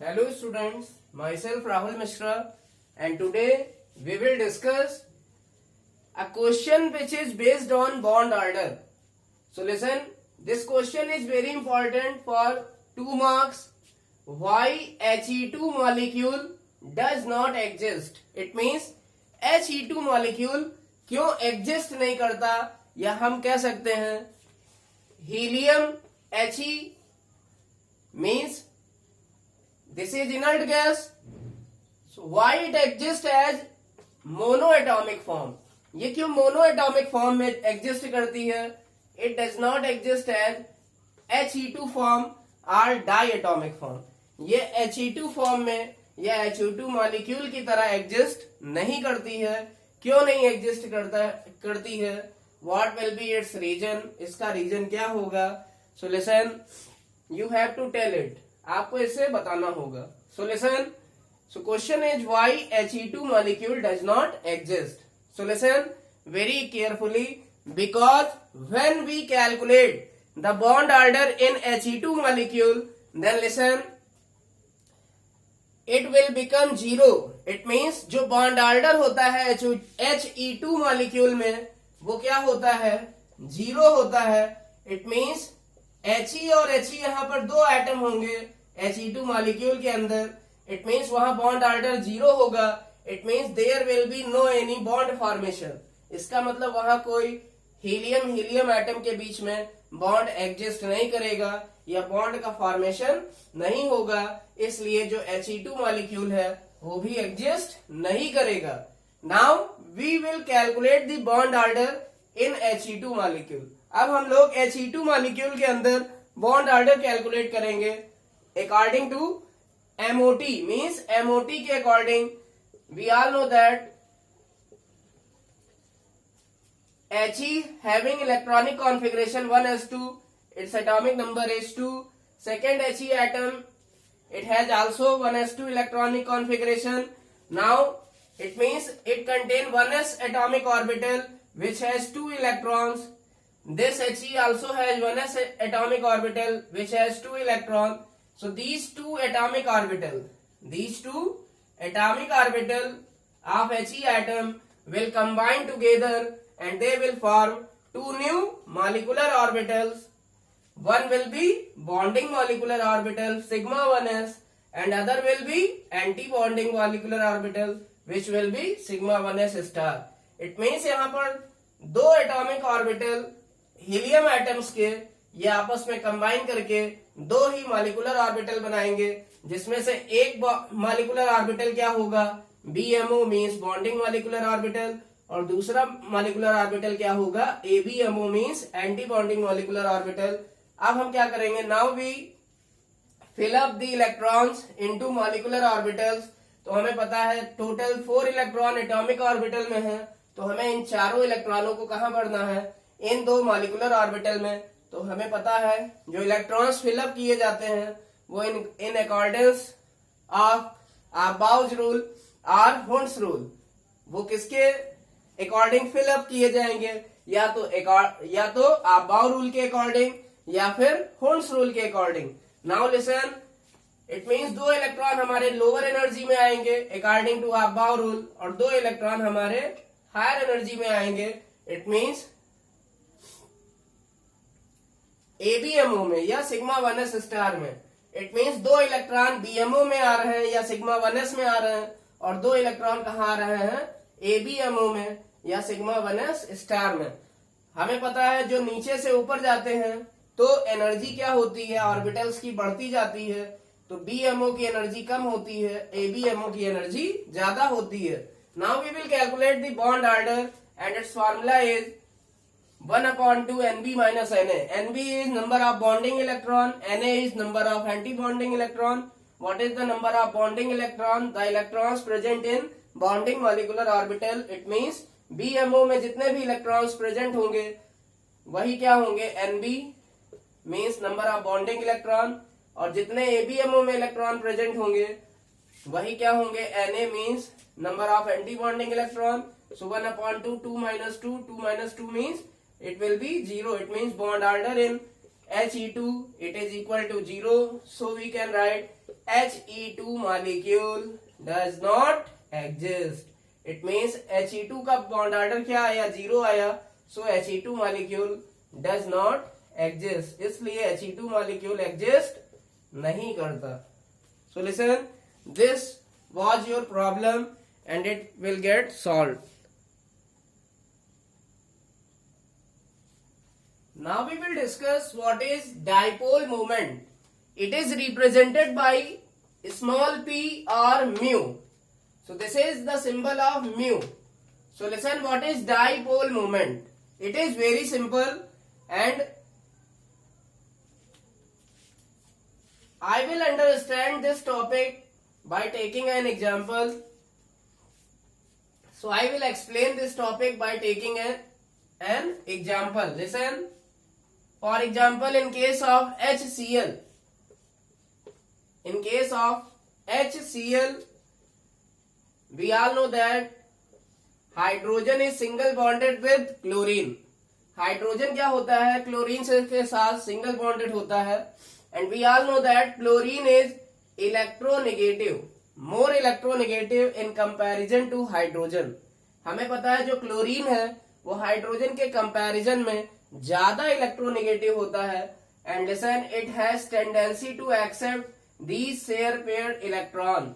Hello students, myself Rahul Mishra and today we will discuss a question which is based on bond order. So listen, this question is very important for 2 marks. Why He2 molecule does not exist? It means He2 molecule क्यों exist नहीं करता या हम कह सकते हैं helium He means this is inert gas. So why it exists as monoatomic form? ये क्यों monoatomic form में exist करती है? It does not exist as He2 form or diatomic form. ये He2 form में या He2 molecule की तरह exist नहीं करती है. क्यों नहीं exist करती है? What will be its reason? इसका reason क्या होगा? So listen, you have to tell it. आपको इसे बताना होगा. So listen. So question is why He2 molecule does not exist. So listen very carefully, because when we calculate the bond order in He2 molecule, then listen, it will become zero. It means जो bond order होता है He2 molecule में वो क्या होता है? Zero होता है. It means He और He यहाँ पर दो एटम होंगे He2 मॉलिक्यूल के अंदर. इट मीन्स वहां बॉन्ड ऑर्डर जीरो होगा. It means there will be no any bond formation. इसका मतलब वहां कोई हीलियम एटम के बीच में बॉन्ड एग्जिस्ट नहीं करेगा या बॉन्ड का फॉर्मेशन नहीं होगा. इसलिए जो He2 मॉलिक्यूल है वो भी एग्जिस्ट नहीं करेगा. Now we will calculate the bond order in He2 molecule. अब हम लोग He2 मॉलिक्यूल के अंदर बॉन्ड ऑर्डर कैलकुलेट करेंगे according to MOT. Means MOT के according we all know that He having electronic configuration 1s2, its atomic number is 2. Second He atom, it has also 1s2 electronic configuration. Now it means it contains 1s atomic orbital which has 2 electrons. This He also has 1s atomic orbital which has 2 electrons. So these two atomic orbital of He atom will combine together and they will form two new molecular orbitals. One will be bonding molecular orbital sigma 1s and other will be anti-bonding molecular orbital which will be sigma 1s star. It means यहाँ पर दो atomic orbital helium atoms के ये आपस में combine करके दो ही molecular orbital बनाएंगे, जिसमें से एक मॉलिक्यूलर ऑर्बिटल क्या होगा? BMO means bonding molecular orbital और दूसरा मॉलिक्यूलर ऑर्बिटल क्या होगा? ABMO means anti bonding molecular orbital. अब हम क्या करेंगे? Now we fill up the electrons into molecular orbitals. तो हमें पता है टोटल 4 इलेक्ट्रॉन एटॉमिक ऑर्बिटल में है, तो हमें इन चारों इलेक्ट्रॉनों को कहां भरना है? इन दो मॉलिक्यूलर ऑर्बिटल में. तो हमें पता है जो इलेक्ट्रॉन्स फिलअप किए जाते हैं वो in accordance of boughs rule और हुंड्स रूल, वो किसके अकॉर्डिंग फिलअप किए जाएंगे? या तो बाउ रूल के अकॉर्डिंग या फिर हुंड्स रूल के according. Now listen, it means दो इलेक्ट्रॉन हमारे लोअर एनर्जी में आएंगे अकॉर्डिंग टू बाउ रूल और दो इलेक्ट्रॉन हमारे हायर एनर्जी में आएंगे. इट मींस ABMO में या सिग्मा 1s स्टार में. इट मींस दो इलेक्ट्रॉन BMO में आ रहे हैं या सिग्मा 1s में आ रहे हैं और दो इलेक्ट्रॉन कहाँ आ रहे हैं? ABMO में या सिग्मा 1s स्टार में. हमें पता है जो नीचे से ऊपर जाते हैं तो एनर्जी क्या होती है? ऑर्बिटल्स की बढ़ती जाती है. तो BMO की एनर्जी कम होती है, ABMO की एनर्जी ज्यादा होती है. Now we will calculate the bond order and its formula is 1/2 Nb minus Na. Nb is number of bonding electron, Na is number of anti-bonding electron. What is the number of bonding electron? The electrons present in bonding molecular orbital. It means BMO में जितने भी electrons present होंगे वही क्या होंगे? Nb means number of bonding electron और जितने ABMO में electron present होंगे वही क्या होंगे? Na means number of anti-bonding electron. So 1/2, 2 minus 2 means it will be 0. It means bond order in He2, it is equal to 0. So we can write He2 molecule does not exist. It means He2 का bond order क्या आया, 0 आया. So He2 molecule does not exist. इसलिए He2 molecule exist नहीं करता. So listen, this was your problem and it will get solved. Now we will discuss what is dipole moment. It is represented by small p or mu. So this is the symbol of mu. So listen, what is dipole moment? It is very simple and I will understand this topic by taking an example. So I will explain this topic by taking an example. Listen. For example, in case of HCl, we all know that hydrogen is single bonded with chlorine. Hydrogen क्या होता है, chlorine से के साथ single bonded होता है. And we all know that chlorine is electronegative, more electronegative in comparison to hydrogen. हमें पता है जो क्लोरीन है वो हाइड्रोजन के कंपैरिजन में ज्यादा इलेक्ट्रोनेगेटिव होता है. And listen, it has tendency to accept these shared paired electron.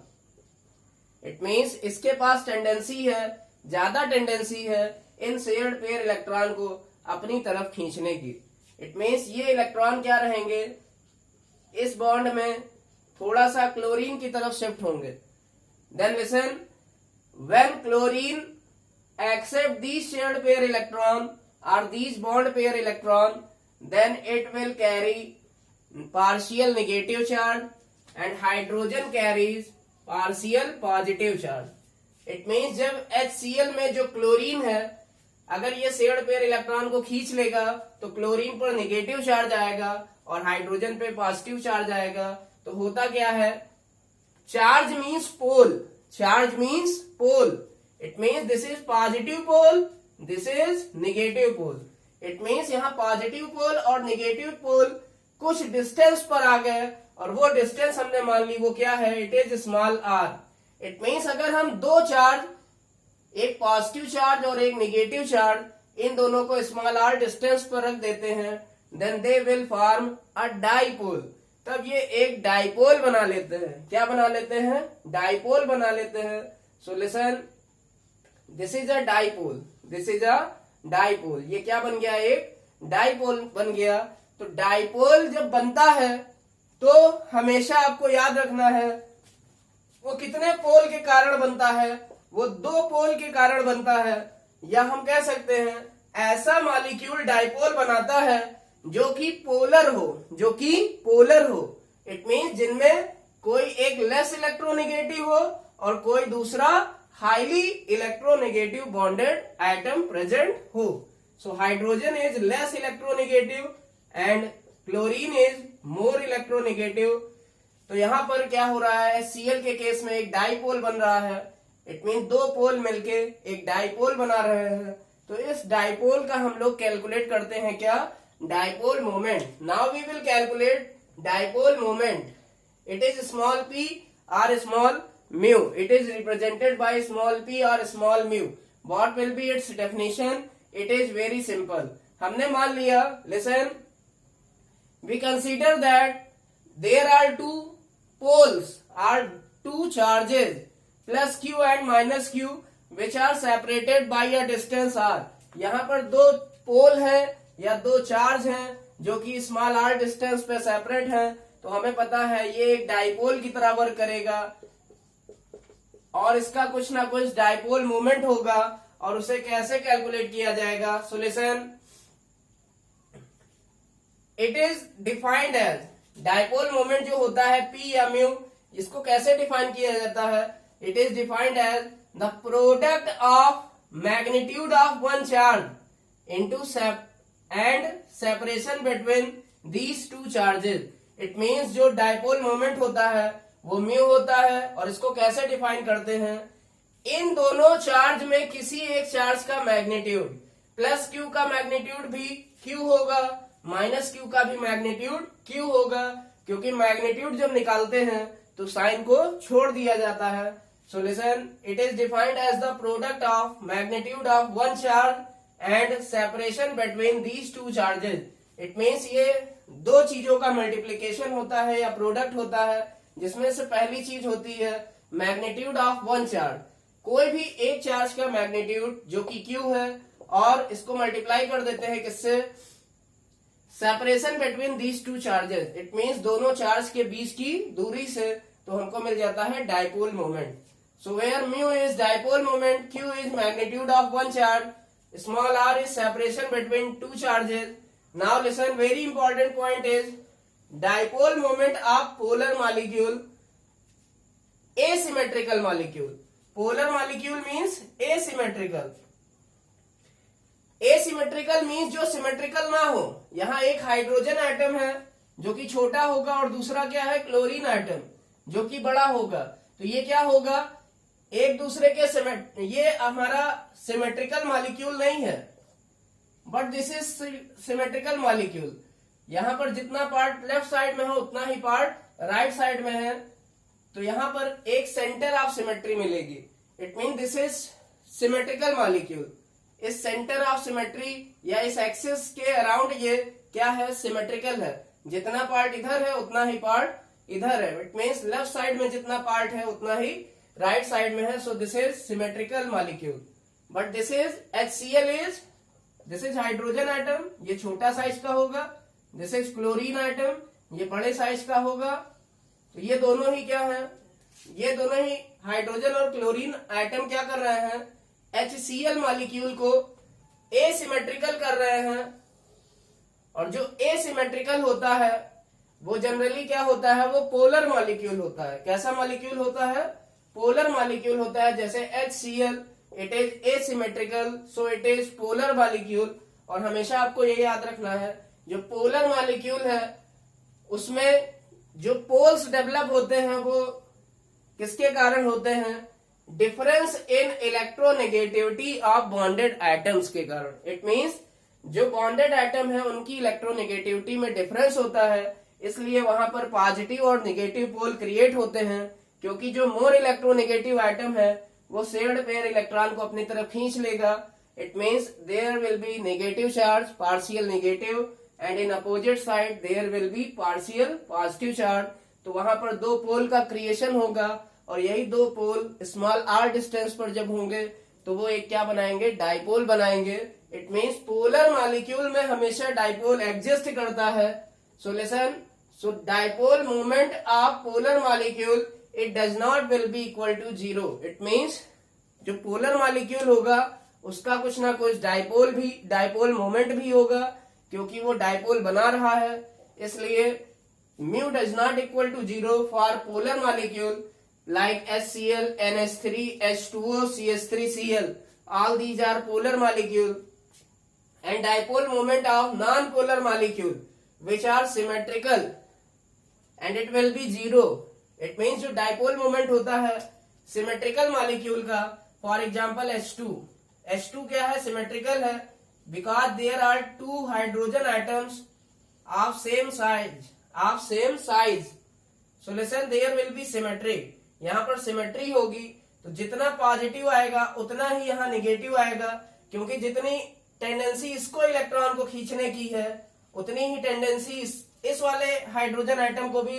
It means इसके पास टेंडेंसी है, ज्यादा टेंडेंसी है इन शेयर्ड पेयर इलेक्ट्रॉन को अपनी तरफ खींचने की. इट मींस ये इलेक्ट्रॉन क्या रहेंगे, इस बॉन्ड में थोड़ा सा क्लोरीन की तरफ शिफ्ट होंगे. Then listen, when chlorine accept these shared pair electron or these bond pair electron, then it will carry partial negative charge and hydrogen carries partial positive charge. It means जब HCl में जो chlorine है, अगर ये shared pair electron को खींच लेगा तो क्लोरीन पर नेगेटिव चार्ज आएगा और हाइड्रोजन पे पॉजिटिव चार्ज आएगा. तो होता क्या है, charge means pole, charge means pole. It means this is positive pole, this is negative pole. It means यहाँ positive pole और negative pole कुछ डिस्टेंस पर आ गए और वो डिस्टेंस हमने मान ली वो क्या है, it is small r. It means अगर हम दो चार्ज, एक पॉजिटिव चार्ज और एक नेगेटिव चार्ज, इन दोनों को स्मॉल r डिस्टेंस पर रख देते हैं, then they will form a dipole. तब ये एक डाइपोल बना लेते हैं. क्या बना लेते हैं, डाइपोल बना लेते हैं. सो listen, this is a dipole, this is a dipole. ये क्या बन गया, एक डाइपोल बन गया. तो डाइपोल जब बनता है तो हमेशा आपको याद रखना है वो कितने पोल के कारण बनता है, वो दो पोल के कारण बनता है. या हम कह सकते हैं ऐसा मॉलिक्यूल डाइपोल बनाता है जो कि पोलर हो, जो कि पोलर हो. इट मीन्स जिनमें कोई एक लेस इलेक्ट्रोनेगेटिव हो और कोई दूसरा highly electronegative bonded atom present हो. So hydrogen is less electronegative and chlorine is more electronegative. तो यहां पर क्या हो रहा है, Cl के केस में एक डाइपोल बन रहा है. इट मीन दो पोल मिलके एक डाइपोल बना रहे हैं. तो इस डाइपोल का हम लोग कैलकुलेट करते हैं क्या, dipole moment. Now we will calculate dipole moment. It is small p और small mu. It is represented by small p or small mu. What will be its definition? It is very simple. हमने मान लिया, listen, we consider that there are two poles or two charges plus q and minus q which are separated by a distance r. यहाँ पर दो पोल हैं या दो charge हैं जो कि स्मॉल r डिस्टेंस पे सेपरेट हैं. तो हमें पता है ये एक डाइपोल की तरह वर्क करेगा और इसका कुछ ना कुछ डाइपोल मोमेंट होगा. और उसे कैसे कैलकुलेट किया जाएगा, so listen, it is defined as, dipole moment जो होता है p या म्यू, इसको कैसे डिफाइन किया जाता है, it is defined as the product of magnitude of one charge into and separation between these two charges. It means जो डाइपोल मोमेंट होता है वो म्यू होता है. और इसको कैसे डिफाइन करते हैं, इन दोनों चार्ज में किसी एक चार्ज का मैग्नीट्यूड, प्लस क्यू का मैग्नीट्यूड भी क्यू होगा, माइनस क्यू का भी मैग्नीट्यूड क्यू होगा, क्योंकि मैग्नीट्यूड जब निकालते हैं तो साइन को छोड़ दिया जाता है। So listen, it is defined as the product of magnitude of one charge and separation between these two charges. It means ये दो चीजों का मल्टीप्लीकेशन होता है या प्रोडक्ट होता है, जिसमें से पहली चीज होती है मैग्नीट्यूड ऑफ वन चार्ज। कोई भी एक चार्ज का मैग्नीट्यूड जो कि क्यू है, और इसको मल्टीप्लाई कर देते हैं किससे, separation between these two charges. It means दोनों चार्ज के बीच की दूरी से, तो हमको मिल जाता है dipole moment. So where mu is dipole moment, q is magnitude of one charge, small r is separation between two charges. Now listen, very important point is dipole moment of polar molecule, asymmetrical molecule. Polar molecule means asymmetrical. Asymmetrical means जो symmetrical ना हो। यहाँ एक hydrogen atom है जो कि छोटा होगा और दूसरा क्या है, क्लोरीन एटम जो कि बड़ा होगा। तो ये क्या होगा, एक दूसरे के ये हमारा सिमेट्रिकल मॉलिक्यूल नहीं है, but this is symmetrical molecule. यहाँ पर जितना पार्ट लेफ्ट साइड में है उतना ही पार्ट राइट साइड में है, तो यहाँ पर एक सेंटर ऑफ सिमेट्री मिलेगी। It mean this is symmetrical molecule. इस सेंटर ऑफ सिमेट्री या इस एक्सिस के अराउंड ये क्या है, सिमेट्रिकल है। जितना पार्ट इधर है उतना ही पार्ट इधर है। इट मीन्स लेफ्ट साइड में जितना पार्ट है उतना ही राइट साइड में है। सो this is symmetrical molecule. But this is HCl is, this is hydrogen atom, ये छोटा साइज का होगा। दिस इज क्लोरीन एटम, ये बड़े साइज का होगा। तो ये दोनों ही क्या है, ये दोनों ही हाइड्रोजन और क्लोरीन एटम क्या कर रहे हैं, HCl मॉलिक्यूल को एसिमेट्रिकल कर रहे हैं। और जो एसिमेट्रिकल होता है वो जनरली क्या होता है, वो पोलर मॉलिक्यूल होता है। कैसा मॉलिक्यूल होता है, पोलर मॉलिक्यूल होता है। जैसे HCl, it is asymmetrical, so it is polar molecule. और हमेशा आपको ये याद रखना है, जो पोलर मॉलिक्यूल है उसमें जो पोल्स डेवलप होते हैं वो किसके कारण होते हैं, difference in electronegativity of bonded atoms के कारण। इट मीन्स जो बॉन्डेड एटम है उनकी इलेक्ट्रोनेगेटिविटी में डिफरेंस होता है, इसलिए वहां पर पॉजिटिव और नेगेटिव पोल क्रिएट होते हैं। क्योंकि जो मोर इलेक्ट्रोनेगेटिव एटम है वो शेयर्ड पेयर इलेक्ट्रॉन को अपनी तरफ खींच लेगा। It means there will be negative charge, partial negative, and in opposite side there will be partial positive charge. तो वहां पर दो पोल का क्रिएशन होगा, और यही दो पोल स्मॉल r डिस्टेंस पर जब होंगे तो वो एक क्या बनाएंगे, डाइपोल बनाएंगे। इट मीन्स पोलर मॉलिक्यूल में हमेशा डाइपोल एग्जिस्ट करता है। So listen, so dipole moment of polar molecule it does not will be equal to 0। It means जो पोलर मॉलिक्यूल होगा उसका कुछ ना कुछ डाइपोल मोमेंट भी होगा, क्योंकि वो डाइपोल बना रहा है। इसलिए mu does not equal to 0 for polar molecule like HCl, NH3, H2O, CH3Cl. All these are polar molecule. And dipole moment of non-polar molecule which are symmetrical and it will be 0. It means जो dipole moment होता है symmetrical molecule का, for example H2. H2 क्या है, symmetrical है because there are two hydrogen atoms of same size. So listen, there will be symmetry. यहाँ पर symmetry होगी, तो जितना पॉजिटिव आएगा उतना ही यहाँ निगेटिव आएगा, क्योंकि जितनी टेंडेंसी इसको इलेक्ट्रॉन को खींचने की है उतनी ही टेंडेंसी इस वाले हाइड्रोजन एटम को भी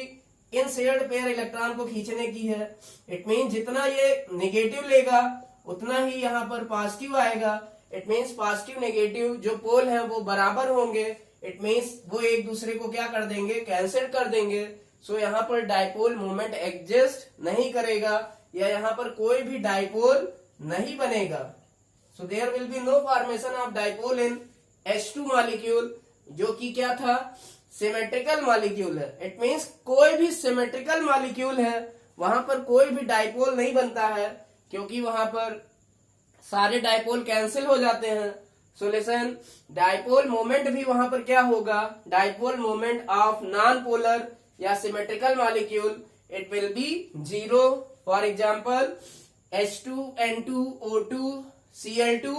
इन शेयर्ड पेयर इलेक्ट्रॉन को खींचने की है। इट मीन जितना ये निगेटिव लेगा उतना ही यहाँ पर पॉजिटिव आएगा। इट मीन्स पॉजिटिव नेगेटिव जो पोल है वो बराबर होंगे। इट मीन्स वो एक दूसरे को क्या कर देंगे, कैंसिल कर देंगे। सो यहाँ पर डाइपोल मोमेंट एग्जिस्ट नहीं करेगा, या यहाँ पर कोई भी डाइपोल नहीं बनेगा। So there will be no formation of dipole in H2 molecule, जो कि क्या था, सिमेट्रिकल मॉलिक्यूल है। इट मीन्स कोई भी सिमेट्रिकल मॉलिक्यूल है वहां पर कोई भी डाइपोल नहीं बनता है, क्योंकि वहां पर सारे डाइपोल कैंसिल हो जाते हैं। सो लिसन, डाइपोल मोमेंट भी वहां पर क्या होगा, dipole moment of non polar या symmetrical molecule it will be 0। For example H2N2O2 Cl2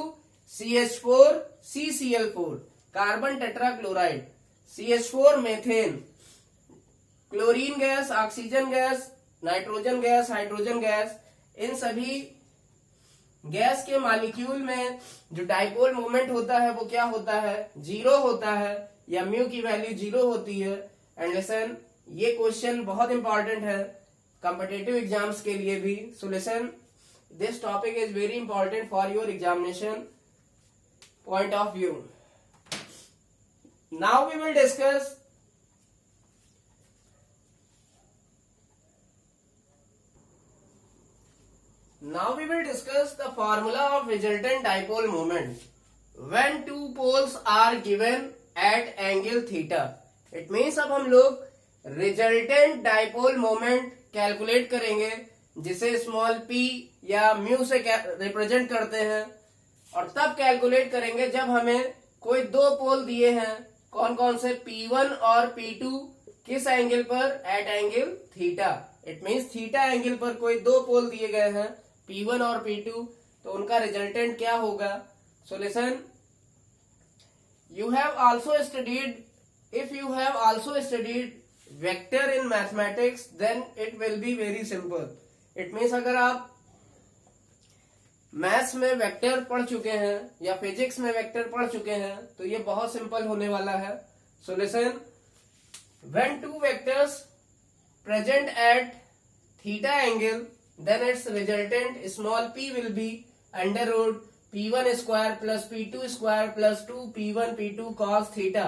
CH4 CCl4 carbon tetrachloride. CH4 methane, chlorine gas, oxygen gas, nitrogen gas, hydrogen gas, इन सभी gas के molecule में जो डाइपोल मोमेंट होता है वो क्या होता है, जीरो होता है, या म्यू की वैल्यू जीरो होती है। एंड लिसन, ये क्वेश्चन बहुत इंपॉर्टेंट है कॉम्पिटिटिव एग्जाम्स के लिए भी। So listen, this topic is very important for your examination point of view. Now we will discuss the formula of resultant dipole moment when two poles are given at angle theta. It means अब हम लोग resultant dipole moment calculate करेंगे, जिसे small p या mu से represent करते हैं, और तब कैलकुलेट करेंगे जब हमें कोई दो पोल दिए हैं, कौन कौन से, P1 और P2, किस एंगल पर, at angle theta. It means theta angle पर कोई दो पोल दिए गए हैं, P1 और P2, तो उनका रिजल्टेंट क्या होगा। So listen, you have also studied, if you have also studied vector in mathematics, then it will be very simple. It means अगर आप मैथ्स में वेक्टर पढ़ चुके हैं या फिजिक्स में वेक्टर पढ़ चुके हैं तो ये बहुत सिंपल होने वाला है। So listen, when two vectors present at theta angle, then its resultant small p will be under root p1 square plus p2 square plus 2 p1 p2 cos theta।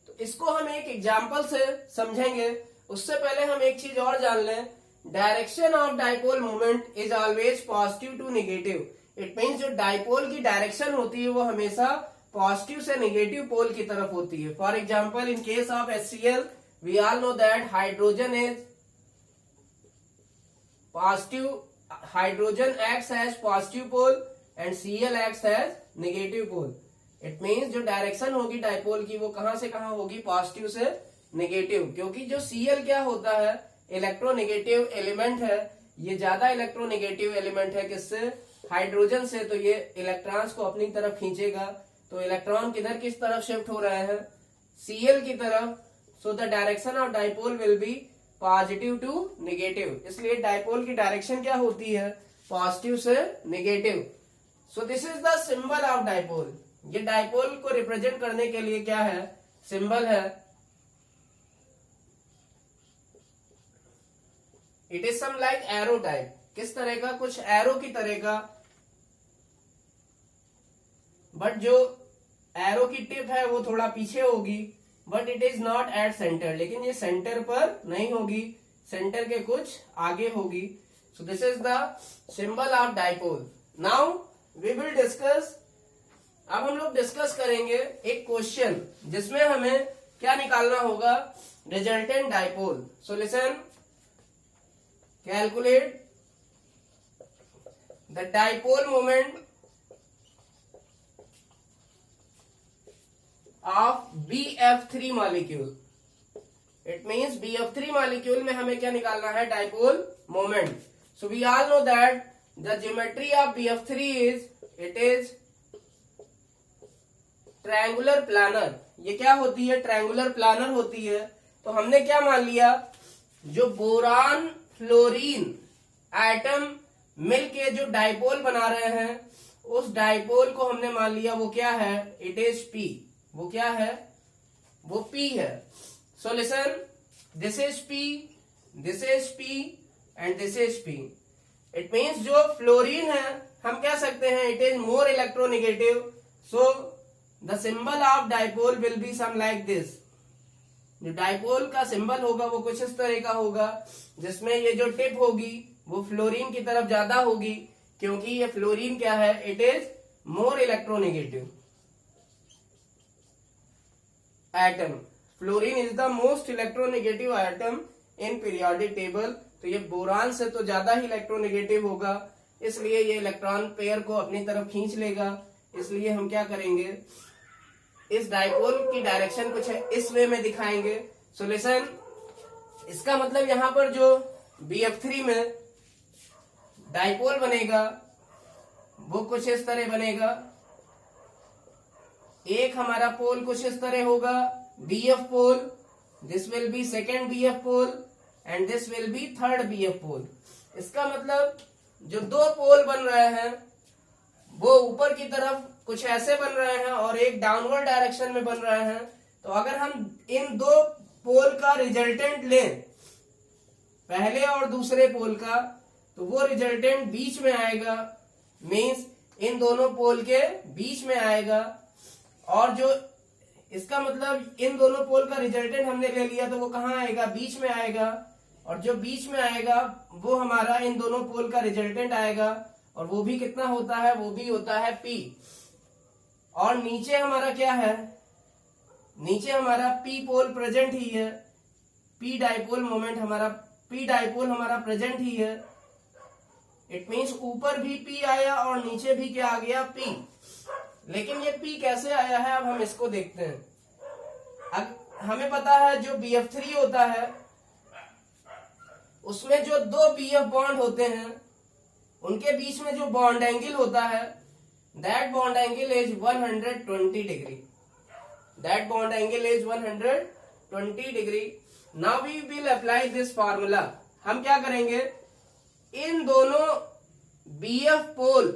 तो इसको हम एक एग्जांपल से समझेंगे। उससे पहले हम एक चीज और जान लें, direction of dipole moment is always positive to negative. It means जो डाइपोल की डायरेक्शन होती है वो हमेशा पॉजिटिव से नेगेटिव पोल की तरफ होती है। For example, in case of HCl we all know that hydrogen is positive, hydrogen acts as positive pole and Cl acts as negative pole. It means जो डायरेक्शन होगी डाइपोल की वो कहां से कहां होगी, पॉजिटिव से नेगेटिव, क्योंकि जो Cl क्या होता है, इलेक्ट्रोनेगेटिव एलिमेंट है। ये ज्यादा इलेक्ट्रोनेगेटिव एलिमेंट है किससे, हाइड्रोजन से, तो ये इलेक्ट्रॉन्स को अपनी तरफ खींचेगा। तो इलेक्ट्रॉन किधर किस तरफ शिफ्ट हो रहे हैं, Cl की तरफ। So the direction of dipole will be positive to negative, इसलिए डाइपोल की डायरेक्शन क्या होती है, पॉजिटिव से negative. So this is the symbol of dipole. ये डाइपोल को रिप्रेजेंट करने के लिए क्या है, सिंबल है। It is some like arrow type, किस तरह का, कुछ एरो की तरह का, बट जो एरो की टिप है वो थोड़ा पीछे होगी, but it is not at centre, लेकिन ये सेंटर पर नहीं होगी, सेंटर के कुछ आगे होगी। So this is the symbol of dipole. Now we will discuss, अब हम लोग डिस्कस करेंगे एक क्वेश्चन जिसमें हमें क्या निकालना होगा, resultant dipole. So listen, calculate the dipole moment of BF3 molecule. It means BF3 molecule में हमें क्या निकालना है, dipole moment. So we all know that the geometry of BF3 is, it is triangular planar. ये क्या होती है, triangular planner होती है। तो हमने क्या मान लिया, जो बोरान फ्लोरीन एटम मिलके जो डाइपोल बना रहे हैं, उस डाइपोल को हमने मान लिया वो क्या है, इट इज P। वो क्या है, वो P है। So listen, this is P, this is P and this is P। It means जो फ्लोरीन है हम कह सकते हैं it is more electronegative. So the symbol of dipole will be some like this. जो डाइपोल का symbol होगा वो कुछ इस तरह का होगा, जिसमें ये जो टिप होगी वो फ्लोरीन की तरफ ज्यादा होगी, क्योंकि ये फ्लोरीन क्या है, it is more electronegative atom. Fluorine is the most electronegative atom in periodic table. तो ये बोरान से तो ज्यादा ही इलेक्ट्रोनेगेटिव होगा, इसलिए ये इलेक्ट्रॉन पेयर को अपनी तरफ खींच लेगा। इसलिए हम क्या करेंगे, इस डाइपोल की डायरेक्शन कुछ इस वे में दिखाएंगे। सो लिसन, इसका मतलब यहां पर जो BF3 में डाइपोल बनेगा वो कुछ इस तरह बनेगा। एक हमारा पोल कुछ इस तरह होगा, BF pole, this will be second BF pole and this will be third BF pole. इसका मतलब जो दो पोल बन रहे हैं वो ऊपर की तरफ कुछ ऐसे बन रहे हैं और एक डाउनवर्ड डायरेक्शन में बन रहे हैं. तो अगर हम इन दो पोल का रिजल्टेंट लें, पहले और दूसरे पोल का, तो वो रिजल्टेंट बीच में आएगा, मीन्स इन दोनों पोल के बीच में आएगा. और जो इसका मतलब इन दोनों पोल का रिजल्टेंट हमने ले लिया तो वो कहाँ आएगा, बीच में आएगा. और जो बीच में आएगा वो हमारा इन दोनों पोल का रिजल्टेंट आएगा और वो भी कितना होता है, वो भी होता है P. और नीचे हमारा क्या है, नीचे हमारा P पोल प्रेजेंट ही है, P डाइपोल मोमेंट हमारा, P डाइपोल हमारा प्रेजेंट ही है. इट मीन्स ऊपर भी P आया और नीचे भी क्या आ गया, P. लेकिन ये P कैसे आया है, अब हम इसको देखते हैं. अब हमें पता है जो BF3 होता है उसमें जो दो BF बॉन्ड होते हैं उनके बीच में जो बॉन्ड एंगल होता है, that bond angle is 120 degree. That bond angle is 120 degree. Now we will apply this formula. हम क्या करेंगे, इन दोनों BF पोल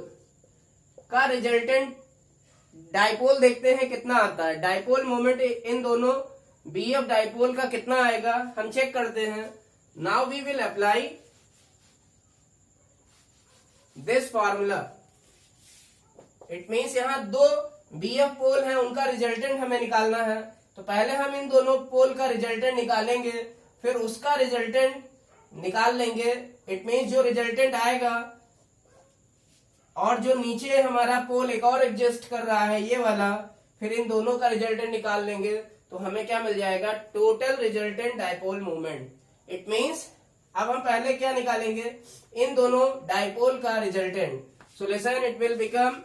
का रिजल्टेंट डाइपोल देखते हैं कितना आता है. डाइपोल मोमेंट इन दोनों BF डाइपोल का कितना आएगा हम चेक करते हैं. Now we will apply this formula. It means यहाँ दो BF पोल हैं, उनका रिजल्टेंट हमें निकालना है. तो पहले हम इन दोनों पोल का रिजल्टेंट निकालेंगे, फिर उसका रिजल्टेंट निकाल लेंगे. इट मीन्स जो रिजल्टेंट आएगा और जो नीचे हमारा पोल एक और एग्जिस्ट कर रहा है ये वाला, फिर इन दोनों का रिजल्टेंट निकाल लेंगे तो हमें क्या मिल जाएगा, total resultant dipole moment. It means अब हम पहले क्या निकालेंगे, इन दोनों डाइपोल का resultant. Solution it will become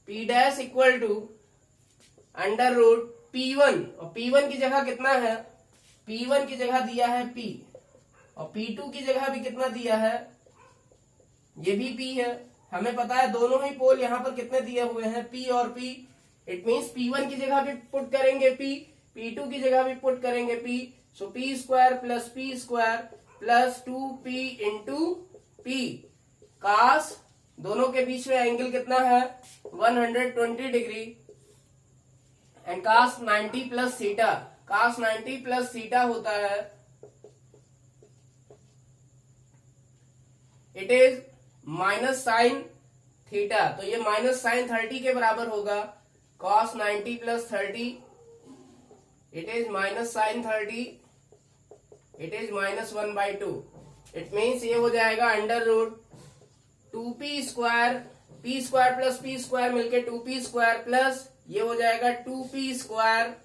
P dash equal to under root P1. और P1 की जगह कितना है, P1 की जगह दिया है P और P2 की जगह भी कितना दिया है, ये भी P है. हमें पता है दोनों ही पोल यहाँ पर कितने दिए हुए हैं, P और P. इट मीन्स P1 की जगह भी पुट करेंगे P, P2 की जगह भी पुट करेंगे P. So P square plus P square plus 2P into P. Cos दोनों के बीच में एंगल कितना है, 120 degree. And cos 90 plus theta, cos 90 plus theta होता है, it is minus sine theta. तो ये माइनस साइन 30 के बराबर होगा. Cos 90 plus 30 it is minus sine 30, it is minus 1/2. It means ये हो जाएगा under root 2P square, P square plus P square मिलके 2P स्क्वायर प्लस ये हो जाएगा 2P स्क्वायर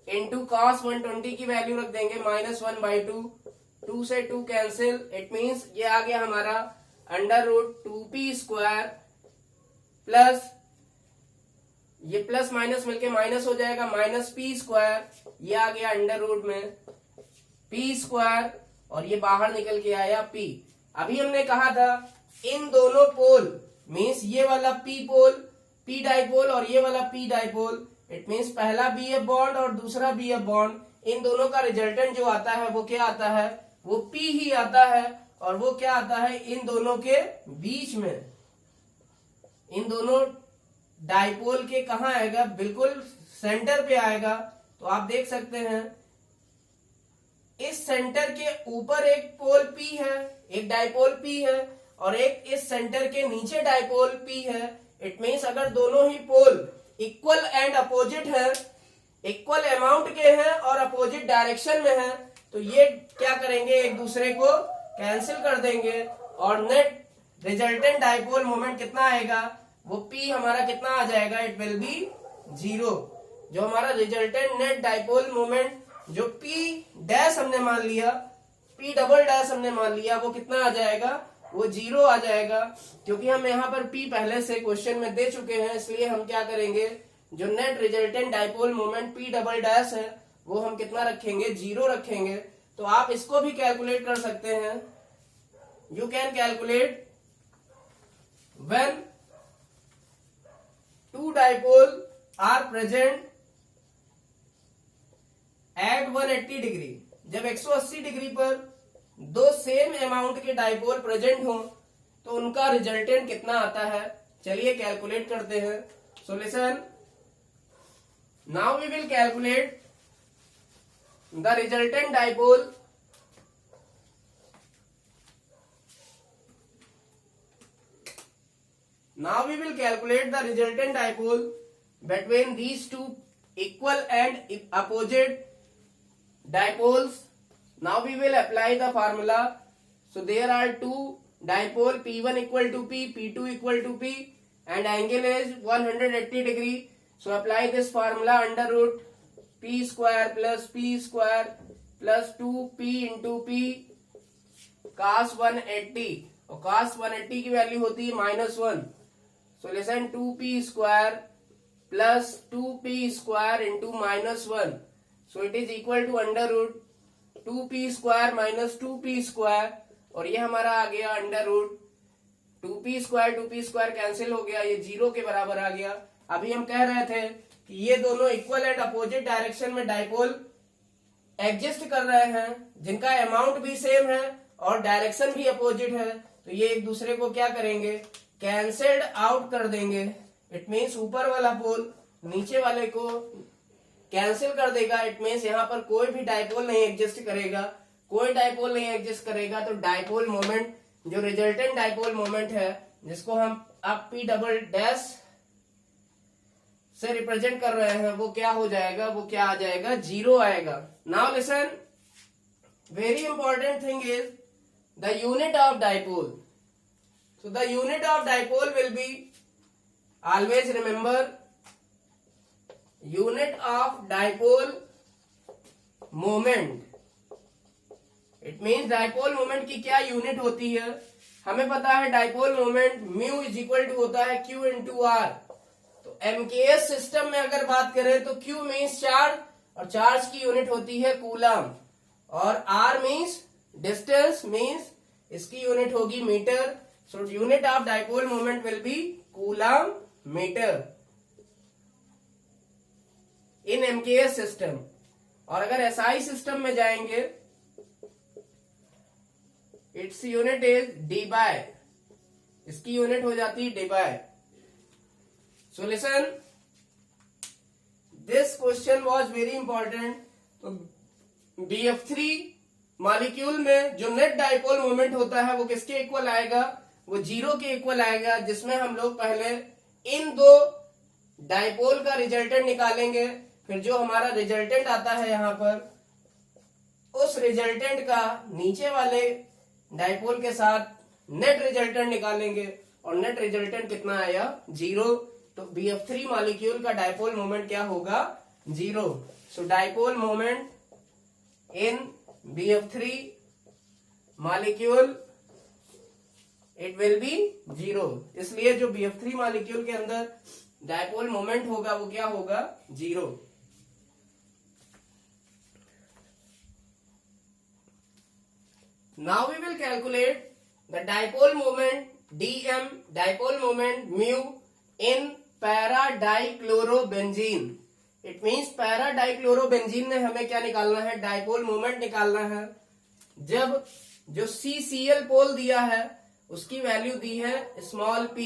इंटू कॉस 120 की वैल्यू रख देंगे माइनस 1/2. 2 से 2 कैंसिल. इट मीन्स ये आ गया हमारा under root 2P square plus ये प्लस माइनस मिलके माइनस हो जाएगा माइनस P स्क्वायर. ये आ गया अंडर रूट में P स्क्वायर और ये बाहर निकल के आया P. अभी हमने कहा था इन दोनों पोल मीन्स ये वाला P पोल, P डाइपोल और ये वाला P डाइपोल. इट मीन्स पहला BF बॉन्ड और दूसरा BF बॉन्ड, इन दोनों का रिजल्टेंट जो आता है वो क्या आता है, वो P ही आता है. और वो क्या आता है, इन दोनों के बीच में, इन दोनों डाइपोल के कहाँ आएगा, बिल्कुल सेंटर पे आएगा. तो आप देख सकते हैं इस सेंटर के ऊपर एक पोल P है, एक डाइपोल P है और एक इस सेंटर के नीचे डाइपोल P है. इट मीन्स अगर दोनों ही पोल इक्वल एंड अपोजिट है, इक्वल अमाउंट के हैं और अपोजिट डायरेक्शन में है, तो ये क्या करेंगे, एक दूसरे को कैंसिल कर देंगे और नेट रिजल्टेंट डाइपोल मोमेंट कितना आएगा, वो P हमारा कितना आ जाएगा, इट विल बी 0. जो हमारा रिजल्टेंट नेट डाइपोल मोमेंट जो P डैश हमने मान लिया, P डबल डैश हमने मान लिया, वो कितना आ जाएगा, वो 0 आ जाएगा. क्योंकि हम यहाँ पर P पहले से क्वेश्चन में दे चुके हैं, इसलिए हम क्या करेंगे, जो net resultant dipole moment P double dash है वो हम कितना रखेंगे, 0 रखेंगे. तो आप इसको भी कैलकुलेट कर सकते हैं. You can calculate when two dipole are present at 180 degree, जब 180 डिग्री पर दो सेम अमाउंट के डाइपोल प्रेजेंट हो तो उनका रिजल्टेंट कितना आता है, चलिए कैलकुलेट करते हैं। Solution, now we will calculate the resultant dipole Now we will calculate the resultant dipole between these two equal and opposite dipoles. Now we will apply the formula. So there are two dipole, P1 equal to P, P2 equal to P, and angle is 180 degree. So apply this formula, under root P square plus P square plus 2P into P cos 180, और cos 180 की value होती है -1। Solution 2p square plus 2p square into -1, so it is equal to under root 2p square minus 2p square, और ये हमारा आ गया under root 2p square cancel हो गया, ये 0 के बराबर आ गया। अभी हम कह रहे थे कि ये दोनों इक्वल एंड अपोजिट डायरेक्शन में डाइपोल एग्जिस्ट कर रहे हैं, जिनका अमाउंट भी सेम है और डायरेक्शन भी अपोजिट है, तो ये एक दूसरे को क्या करेंगे, कैंसल्ड आउट कर देंगे। इट मीन्स ऊपर वाला पोल नीचे वाले को कैंसिल कर देगा। इट मीन्स यहाँ पर कोई भी डाइपोल नहीं एग्जिस्ट करेगा, कोई डाइपोल नहीं एग्जिस्ट करेगा, तो डाइपोल मोमेंट, जो रिजल्टेंट डाइपोल मोमेंट है, जिसको हम अब P डबल डैश से रिप्रेजेंट कर रहे हैं, वो क्या हो जाएगा, वो क्या आ जाएगा, 0 आएगा। Now listen, very important thing is the unit of dipole. So the unit of dipole will be, always remember, unit of dipole moment. It means dipole moment की क्या यूनिट होती है, हमें पता है dipole moment mu is equal to होता है Q into R. तो MKS सिस्टम में अगर बात करें तो Q मीन्स चार्ज, और चार्ज की यूनिट होती है कूलम, और R मीन्स डिस्टेंस, मीन्स इसकी यूनिट होगी metre. So unit of dipole moment will be coulomb meter in MKS system। और अगर SI सिस्टम में जाएंगे, its unit is dBi, इसकी यूनिट हो जाती है dBi। So listen, this question was very important। तो BF3 मॉलिक्यूल में जो नेट डाइपोल मोमेंट होता है वो किसके इक्वल आएगा, वो 0 के इक्वल आएगा, जिसमें हम लोग पहले इन दो डाइपोल का रिजल्टेंट निकालेंगे, फिर जो हमारा रिजल्टेंट आता है यहाँ पर, उस रिजल्टेंट का नीचे वाले डाइपोल के साथ नेट रिजल्टेंट निकालेंगे, और नेट रिजल्टेंट कितना आया, 0। तो BF3 मॉलिक्यूल का डाइपोल मोमेंट क्या होगा, 0। So dipole moment in BF3 molecule it will be 0। इसलिए जो BF3 मॉलिक्यूल के अंदर डाइपोल मोमेंट होगा वो क्या होगा, 0। Now we will calculate the dipole moment DM, dipole moment mu in para dichlorobenzene. It means para dichlorobenzene में हमें क्या निकालना है, डाइपोल मोमेंट निकालना है। जब जो CCl पोल दिया है उसकी वैल्यू दी है स्मॉल p,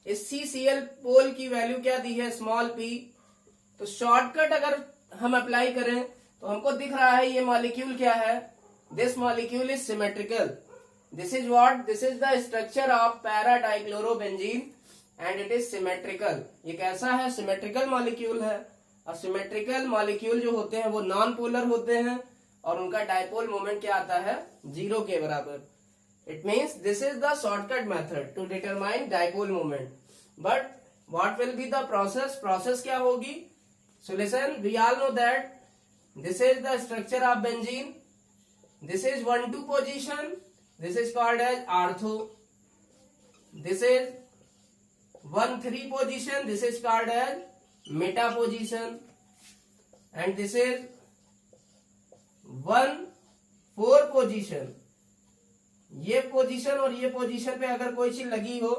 इस CCl पोल की वैल्यू क्या दी है, स्मॉल p। तो शॉर्टकट अगर हम अप्लाई करें तो हमको दिख रहा है ये मॉलिक्यूल क्या है, this molecule is symmetrical. This is what, this is the structure of para dichlorobenzene and it is symmetrical. ये कैसा है, सिमेट्रिकल मॉलिक्यूल है, और सिमेट्रिकल मॉलिक्यूल जो होते हैं वो नॉन पोलर होते हैं, और उनका डाइपोल मोमेंट क्या आता है, 0 के बराबर। It means this is the shortcut method to determine dipole moment. But what will be the process? Process क्या होगी? So listen, we all know that this is the structure of benzene. This is 1,2 position. This is called as ortho. This is 1,3 position. This is called as meta position. And this is 1,4 position. ये position और ये position पे अगर कोई चीज लगी हो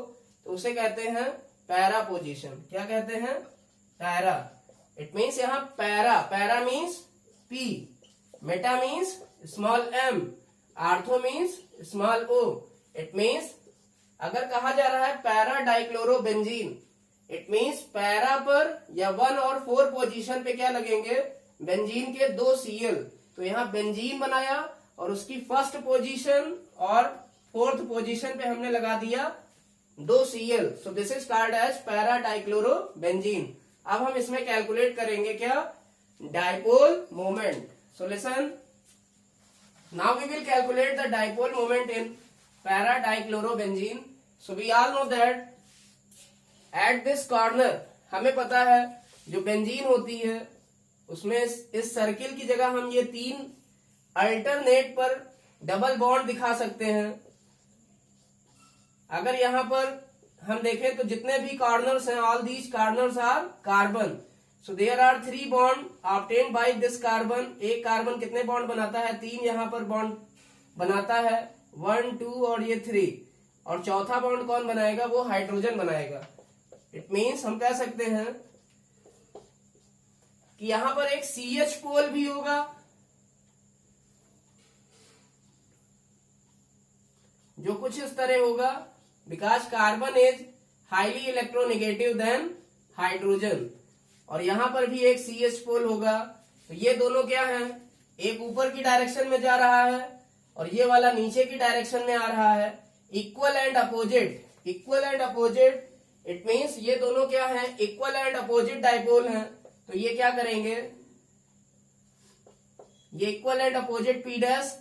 तो उसे कहते हैं पैरा पोजीशन। क्या कहते हैं, पैरा। इट मीन्स यहाँ para, para means P, meta means small m, ortho means small o. It means अगर कहा जा रहा है para dichlorobenzene, it means para पर या 1 और 4 पोजीशन पे क्या लगेंगे, बेंजीन के 2 Cl। तो यहाँ बेंजीन बनाया और उसकी फर्स्ट पोजीशन और 4th पोजीशन पे हमने लगा दिया 2 Cl। So this is called as para dichlorobenzene. अब हम इसमें कैलकुलेट करेंगे क्या, dipole moment. So listen, now we will calculate the dipole moment in para dichlorobenzene. So we all know that at this corner, हमें पता है जो benzene होती है उसमें इस सर्किल की जगह हम ये 3 अल्टरनेट पर डबल बॉन्ड दिखा सकते हैं। अगर यहां पर हम देखें तो जितने भी कॉर्नर्स हैं, all these corners are carbon. So there are 3 bond obtained by this carbon. एक कार्बन कितने बॉन्ड बनाता है, 3 यहां पर बॉन्ड बनाता है, 1 2 और ये 3, और चौथा बॉन्ड कौन बनाएगा, वो हाइड्रोजन बनाएगा। इट मीन्स हम कह सकते हैं कि यहां पर एक CH पोल भी होगा, जो कुछ इस तरह होगा, because carbon is highly electronegative than hydrogen. और यहां पर भी एक CH पोल होगा। तो ये दोनों क्या है, एक ऊपर की डायरेक्शन में जा रहा है और ये वाला नीचे की डायरेक्शन में आ रहा है। Equal and opposite, equal and opposite, it means ये दोनों क्या है, इक्वल एंड अपोजिट डाइपोल हैं। तो ये क्या करेंगे, ये equal and opposite P dash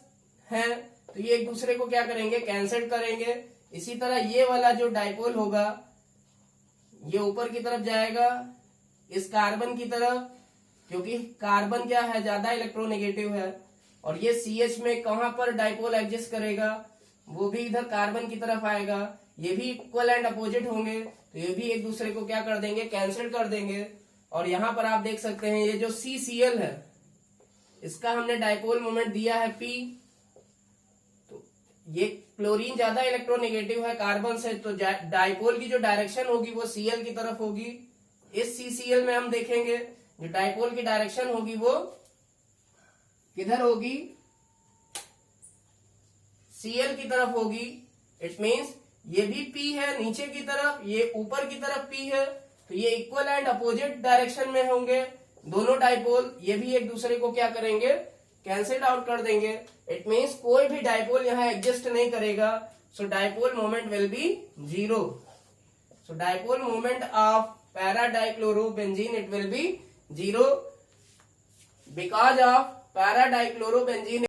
है, तो ये एक दूसरे को क्या करेंगे, कैंसिल करेंगे। इसी तरह ये वाला जो डाइपोल होगा ये ऊपर की तरफ जाएगा इस कार्बन की तरफ, क्योंकि कार्बन क्या है, ज्यादा इलेक्ट्रोनेगेटिव है। और ये CH में कहां पर डाइपोल एग्जिस्ट करेगा, वो भी इधर कार्बन की तरफ आएगा। ये भी इक्वल एंड अपोजिट होंगे, तो ये भी एक दूसरे को क्या कर देंगे, कैंसिल कर देंगे। और यहां पर आप देख सकते हैं ये जो CCl है, इसका हमने डाइपोल मोमेंट दिया है P। तो ये क्लोरीन ज्यादा इलेक्ट्रोनेगेटिव है कार्बन से, तो डाइपोल की जो डायरेक्शन होगी वो Cl की तरफ होगी। इस CCl में हम देखेंगे जो डाइपोल की डायरेक्शन होगी वो किधर होगी, Cl की तरफ होगी। इट मीन्स ये भी P है नीचे की तरफ, ये ऊपर की तरफ P है, तो ये इक्वल एंड अपोजिट डायरेक्शन में होंगे दोनों डाइपोल। ये भी एक दूसरे को क्या करेंगे, कैंसिल आउट कर देंगे। इट मीन्स कोई भी डाइपोल यहाँ एग्जिस्ट नहीं करेगा। So dipole moment will be 0। So dipole moment of para dichlorobenzene it will be 0 because of para dichlorobenzene